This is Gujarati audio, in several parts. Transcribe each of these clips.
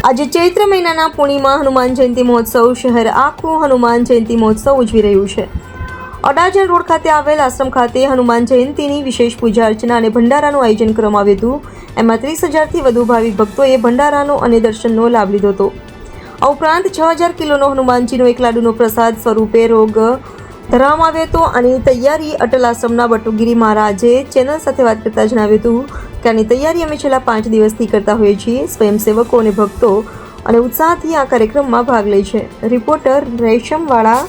આજે ચૈત્ર મહિનાના પૂર્ણિમા હનુમાન જયંતિ મહોત્સવ શહેર આખું હનુમાન જયંતિ મહોત્સવ ઉજવી રહ્યું છે। અડાજણ રોડ ખાતે આવેલ આશ્રમ ખાતે હનુમાન જયંતિની વિશેષ પૂજા અર્ચના અને ભંડારાનું આયોજન કરવામાં આવ્યું હતું। એમાં 30,000થી વધુ ભાવિક ભક્તોએ ભંડારાનો અને દર્શનનો લાભ લીધો હતો। આ ઉપરાંત 6,000 કિલોનો હનુમાનજીનો એક લાડુનો પ્રસાદ સ્વરૂપે રોગ ધરવામાં આવ્યો હતો। આની તૈયારી અટલ આશ્રમના બટુગીરી મહારાજે ચેનલ સાથે વાત કરતા જણાવ્યું હતું કે આની તૈયારી અમે છેલ્લા 5 દિવસથી કરતા હોઈએ છીએ। સ્વયંસેવકો અને ભક્તો અને ઉત્સાહથી આ કાર્યક્રમમાં ભાગ લે છે। રિપોર્ટર રેશમવાળા।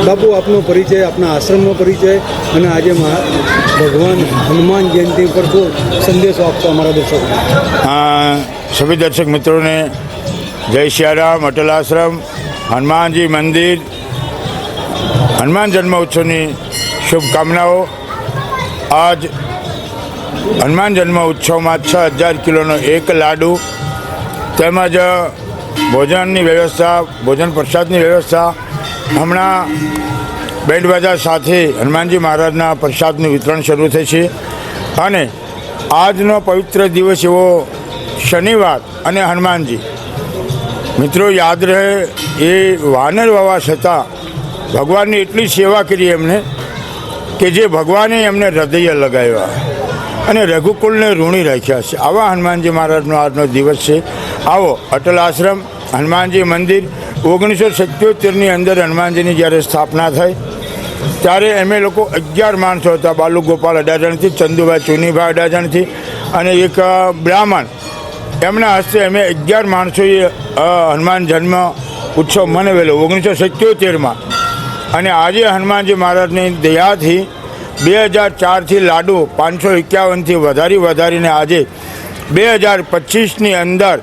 બાપુ, આપનો પરિચય, આપના આશ્રમનો પરિચય અને આજે ભગવાન હનુમાન જયંતિ પર શું સંદેશો આપશો અમારા દર્શકોને? સભી દર્શક મિત્રોને જય સિયારામ। અટલ આશ્રમ, હનુમાનજી મંદિર, હનુમાન જન્મ ઉત્સવની શુભકામનાઓ। આજ હનુમાન જન્મ ઉત્સવમાં 6,000 કિલોનો એક લાડુ તેમજ ભોજનની વ્યવસ્થા, ભોજન પ્રસાદની વ્યવસ્થા, હમણાં બેન્ડ બાજા સાથે હનુમાનજી મહારાજના પ્રસાદનું વિતરણ શરૂ થશે અને આજનો પવિત્ર દિવસ એવો શનિવાર અને હનુમાનજી મિત્રો યાદ રહે એ વાનર હોવા છતાં ભગવાનની એટલી સેવા કરી એમને કે જે ભગવાને એમને હૃદય લગાવ્યા અને રઘુકુલને ઋણી રાખ્યા છે। આવા હનુમાનજી મહારાજનો આજનો દિવસ છે। આવો અટલ આશ્રમ, હનુમાનજી મંદિર 1977ની અંદર હનુમાનજીની જ્યારે સ્થાપના થઈ ત્યારે અમે લોકો 11 માણસો હતા। બાલુ ગોપાલ અડાજણથી, ચંદુભાઈ ચુનીભાઈ અડાજણથી અને એક બ્રાહ્મણ, એમના હસ્તે અમે 11 માણસોએ હનુમાન જન્મ ઉત્સવ મનાવેલો 1977માં। અને આજે હનુમાનજી મહારાજની દયાથી 2004થી લાડુ 551થી વધારીને આજે 2025ની અંદર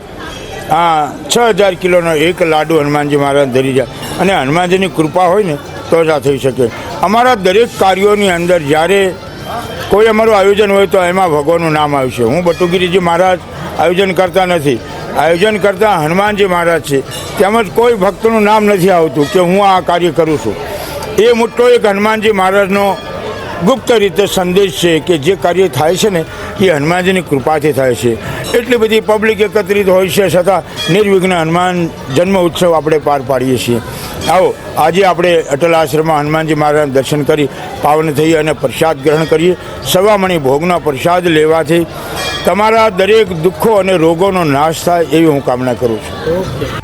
6,000 કિલોનો એક લાડુ હનુમાનજી મહારાજ ધરી જાય અને હનુમાનજીની કૃપા હોય ને તો જ આ થઈ શકે। અમારા દરેક કાર્યોની અંદર જ્યારે કોઈ અમારું આયોજન હોય તો એમાં ભગવાનનું નામ આવશે। હું બટુગીરીજી મહારાજ આયોજન કરતા નથી, આયોજન કરતા હનુમાનજી મહારાજ છે, તેમજ કોઈ ભક્તનું નામ નથી આવતું કે હું આ કાર્ય કરું છું। એ મોટો એક હનુમાનજી મહારાજનો ગુપ્ત રીતે સંદેશ છે કે જે કાર્ય થાય છે ને એ હનુમાનજીની કૃપાથી થાય છે। એટલી બધી પબ્લિક એકત્રિત હોય છે છતાં નિર્વિઘ્ન હનુમાન જન્મ ઉત્સવ આપણે પાર પાડીએ છીએ। આવો આજે આપણે અટલ આશ્રમમાં હનુમાનજી મહારાજના દર્શન કરી પાવન થઈએ અને પ્રસાદ ગ્રહણ કરીએ। સવામણી ભોગનો પ્રસાદ લેવાથી તમારા દરેક દુઃખો અને રોગોનો નાશ થાય એવી હું કામના કરું છું।